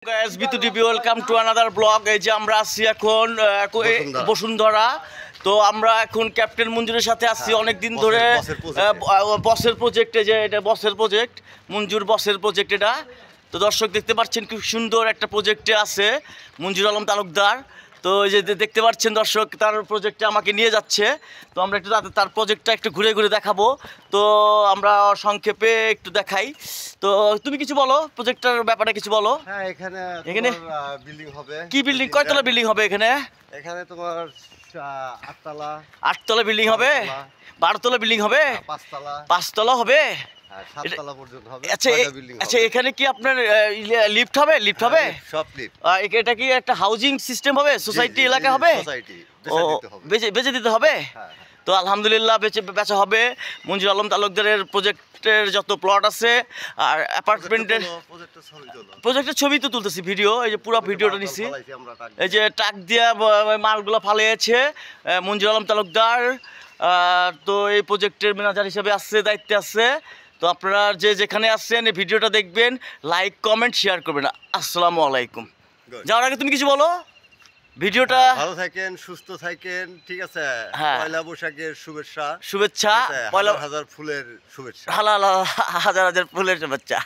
Guys বিতুটিভি welcome to another vlog. এই যে আমরা আছি এখন বসুন্ধরা। তো আমরা এখন ক্যাপ্টেন মঞ্জুরের সাথে আসছি অনেক দিন ধরে বসের প্রজেক্টে, যে এটা বসের প্রজেক্ট, মঞ্জুর বসের প্রজেক্ট এটা। তো দর্শক দেখতে পাচ্ছেন খুব সুন্দর একটা প্রজেক্টে আছে মঞ্জুর আলম তালুকদার। তো এই যে দেখতে পাচ্ছেন দর্শক, তার প্রজেক্টে আমাকে নিয়ে যাচ্ছে। তো আমরা একটু তার প্রজেক্টটা একটু ঘুরে ঘুরে দেখাবো। তো আমরা সংক্ষেপে একটু দেখাই। তো তুমি কিছু বলো, প্রজেক্টটার ব্যাপারে কিছু বলো। হ্যাঁ, এখানে বিল্ডিং হবে। কি বিল্ডিং, কয়তলা বিল্ডিং হবে এখানে? এখানে তোমার 8তলা বিল্ডিং হবে, 12তলা বিল্ডিং হবে, 5তলা হবে, 7তলা পর্যন্ত হবে। আচ্ছা, এখানে কি আপনার লিফট হবে? লিফট হবে সব লিফট। এটা কি একটা হাউজিং সিস্টেম হবে, সোসাইটি এলাকা হবে? ও, বেচে দিতে হবে। তো আলহামদুলিল্লাহ বেচা হবে। মঞ্জুর আলম তালুকদারের প্রজেক্টের যত প্লট আছে আর অ্যাপার্টমেন্টের প্রজেক্টের ছবি তো তুলতেছি, ভিডিও, এই যে পুরো ভিডিওটা নিছি। এই যে ট্রাক দিয়ে মালগুলো ফালিয়েছে মঞ্জুর আলম তালুকদার। তো এই প্রজেক্টের ম্যানেজার হিসেবে আসছে, দায়িত্বে আছে। তো আপনারা যে যেখানে আসছেন এই ভিডিওটা দেখবেন, লাইক কমেন্ট শেয়ার করবেন। আসসালামু আলাইকুম। যাওয়ার আগে তুমি কিছু বলো। ভিডিওটা ভালো থাকেন, সুস্থ থাকেন, ঠিক আছে? পয়লা বৈশাখের শুভেচ্ছা, পয়লা হাজার ফুলের শুভেচ্ছা, হাজার হাজার ফুলের শুভেচ্ছা।